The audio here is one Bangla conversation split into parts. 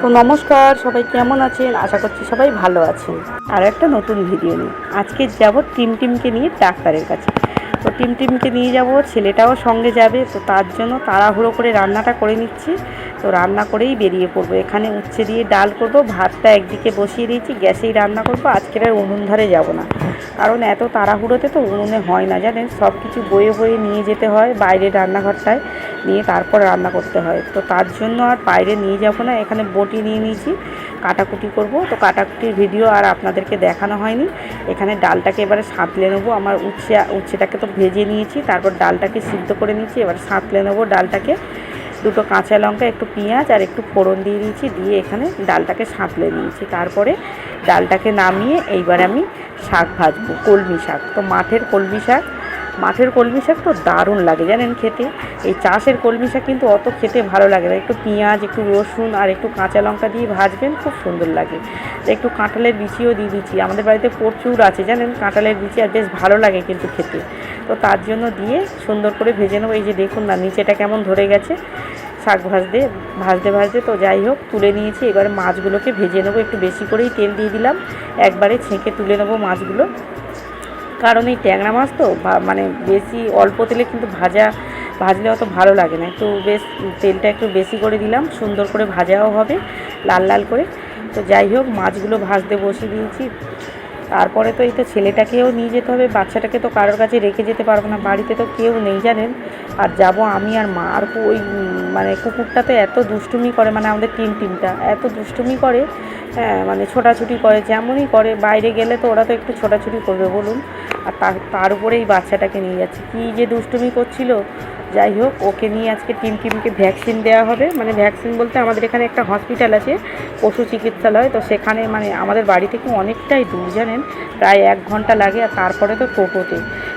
তো নমস্কার, সবাই কেমন আছেন? আশা করছি সবাই ভালো আছেন। আর একটা নতুন ভিডিও নিয়ে আজকে যাব টিমটিমকে নিয়ে ডাক্তারের কাছে। তো টিমটিমকে নিয়ে যাব, ছেলেটাও সঙ্গে যাবে। তো তার জন্য তাড়াহুড়ো করে রান্নাটা করে নিচ্ছি। তো রান্না করেই বেরিয়ে পড়বো। এখানে উচ্ছে দিয়ে ডাল করব, ভাতটা একদিকে বসিয়ে দিয়েছি, গ্যাসেই রান্না করব। আজকের আর উনুন ধারে যাব না, কারণ এত তাড়াহুড়োতে তো উনুনে হয় না, জানেন। সব কিছু বয়ে বয়ে নিয়ে যেতে হয় বাইরের রান্নাঘরটায়, নিয়ে তারপর রান্না করতে হয়। তো তার জন্য আর বাইরে নিয়ে যাব না। এখানে বটি নিয়ে নিয়েছি, কাটাকুটি করব। তো ভিডিও আর আপনাদেরকে দেখানো হয়নি। এখানে ডালটাকে এবারে সাঁতলে নেবো। আমার উচ্ছেটাকে তো ভেজে নিয়েছি, তারপর ডালটাকে সিদ্ধ করে নিয়েছি। এবার সাঁতলে নেবো ডালটাকে। দুটো কাঁচা লঙ্কা, একটু পেঁয়াজ আর একটু ফোড়ন দিয়ে দিয়েছি, দিয়ে এখানে ডালটাকে সাঁতলে নিয়েছি। তারপরে ডালটাকে নামিয়ে এইবার আমি শাক ভাজবো, কলমি শাক। তো মাঠের কলমি শাক তো দারুণ লাগে, জানেন, খেতে। এই চাষের কলমি শাক কিন্তু অত খেতে ভালো লাগে না। একটু পেঁয়াজ, একটু রসুন আর একটু কাঁচা লঙ্কা দিয়ে ভাজবেন, খুব সুন্দর লাগে। একটু কাঁঠালের বিচিও দিয়ে দিচ্ছি, আমাদের বাড়িতে প্রচুর আছে, জানেন, কাঁঠালের বিচি, আর বেশ ভালো লাগে কিন্তু খেতে। তো তার জন্য দিয়ে সুন্দর করে ভেজে নেবো। এই যে দেখুন না, নিচেটা কেমন ধরে গেছে শাক ভাজতে ভাজতে। তো যাই হোক, তুলে নিয়েছি। এবারে মাছগুলোকে ভেজে নেবো। একটু বেশি করেই তেল দিয়ে দিলাম, একবারে ছেঁকে তুলে নেবো মাছগুলো। কারণ এই ট্যাংরা মাছ তো মানে বেশি অল্প তেলে কিন্তু ভাজলে অত ভালো লাগে না। একটু বেশ তেলটা একটু বেশি করে দিলাম, সুন্দর করে ভাজাও হবে লাল লাল করে। তো যাই হোক, মাছগুলো ভাজতে বসিয়ে দিয়েছি। তারপরে তো এই তো ছেলেটাকেও নিয়ে যেতে হবে, বাচ্চাটাকে তো কারোর কাছে রেখে যেতে পারবো না, বাড়িতে তো কেউ নেই, জানেন। আর যাব আমি আর মা। আর ওই মানে কুকুরটা তো এত দুষ্টুমি করে, মানে আমাদের টিমটা এত দুষ্টুমি করে, হ্যাঁ, মানে ছোটাছুটি করে, যেমনই করে। বাইরে গেলে তো ওরা তো একটু ছোটাছুটি করবে বলুন। আর তার উপরে এই বাচ্চাটাকে নিয়ে যাচ্ছে, কী যে দুষ্টুমি করছিল। যাই হোক, ওকে নিয়ে আজকে টিমকে ভ্যাকসিন দেওয়া হবে। মানে ভ্যাকসিন বলতে, আমাদের এখানে একটা হসপিটাল আছে, পশু চিকিৎসালয়। তো সেখানে মানে আমাদের বাড়ি থেকে অনেকটাই দূর, জানেন, প্রায় 1 ঘন্টা লাগে। আর তারপরে তো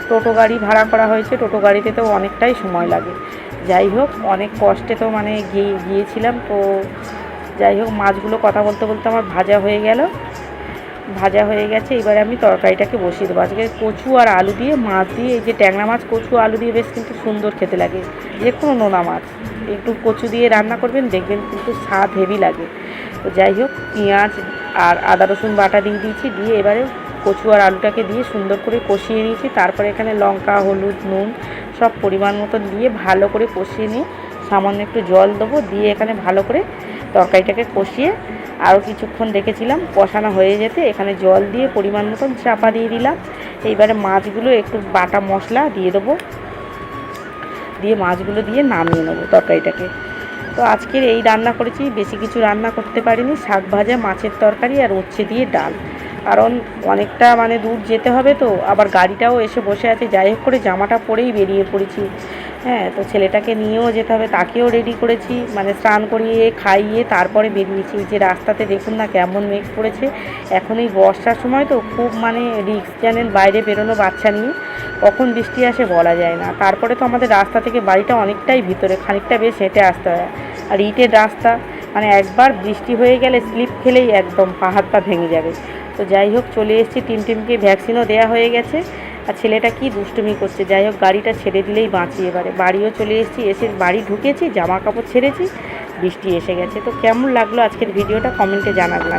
টোটো গাড়ি ভাড়া করা হয়েছে, টোটো গাড়িতে তো অনেকটাই সময় লাগে। যাই হোক, অনেক কষ্টে তো মানে গিয়েছিলাম। তো যাই হোক, মাছগুলো কথা বলতে বলতে আমার ভাজা হয়ে গেছে। এবারে আমি তরকারিটাকে বসিয়ে দেবো। আজকে কচু আর আলু দিয়ে, মাছ দিয়ে, এই যে ট্যাংরা মাছ কচু আলু দিয়ে বেশ কিন্তু সুন্দর খেতে লাগে। যে কোনো নোনা মাছ একটু কচু দিয়ে রান্না করবেন, দেখবেন কিন্তু স্বাদ হেভি লাগে। তো যাই হোক, পেঁয়াজ আর আদা রসুন বাটা দিয়ে দিয়েছি, দিয়ে এবারে কচু আর আলুটাকে দিয়ে সুন্দর করে কষিয়ে নিয়েছি। তারপরে এখানে লঙ্কা, হলুদ, নুন সব পরিমাণ মতন দিয়ে ভালো করে কষিয়ে নিয়ে সামান্য একটু জল দেবো, দিয়ে এখানে ভালো করে তরকারিটাকে কষিয়ে আরও কিছুক্ষণ রেখেছিলাম কষানো হয়ে যেতে। এখানে জল দিয়ে পরিমাণ মতন চাপা দিয়ে দিলাম। এইবারে মাছগুলো একটু বাটা মশলা দিয়ে দেবো, দিয়ে মাছগুলো দিয়ে নামিয়ে নেবো তরকারিটাকে। তো আজকের এই রান্না করেছি, বেশি কিছু রান্না করতে পারিনি। শাক ভাজা, মাছের তরকারি আর উচ্ছে দিয়ে ডাল। কারণ অনেকটা মানে দূর যেতে হবে, তো আবার গাড়িটাও এসে বসে আছে। যাই হোক করে জামাটা পরেই বেরিয়ে পড়েছি, হ্যাঁ। তো ছেলেটাকে নিয়েও যেতে হবে, তাকেও রেডি করেছি, মানে স্নান করিয়ে খাইয়ে তারপরে বেরিয়েছি। যে রাস্তাতে দেখুন না কেমন মেঘ পড়েছে। এখন এই বর্ষার সময় তো খুব মানে রিস্ক, জানেন, বাইরে বেরোনো বাচ্চা নিয়ে, কখন বৃষ্টি আসে বলা যায় না। তারপরে তো আমাদের রাস্তা থেকে বাড়িটা অনেকটাই ভিতরে, খানিকটা বেশ হেঁটে আসতে হয়। আর ইটের রাস্তা, মানে একবার বৃষ্টি হয়ে গেলে স্লিপ খেলেই একদম পা হাত পা ভেঙে যাবে। তো যাই হোক, চলে এসেছি। টিমকে ভ্যাকসিনও দেওয়া হয়ে গেছে। আর ছেলেটা কি দুষ্টুমি করছে। যাই হোক, গাড়িটা ছেড়ে দিলেই বাঁচি। এবারে বাড়িও চলে এসেছি, এসে বাড়ি ঢুকেছি, জামা কাপড় ছেড়েছি, বৃষ্টি এসে গেছে। তো কেমন লাগলো আজকের ভিডিওটা কমেন্টে জানাবেন।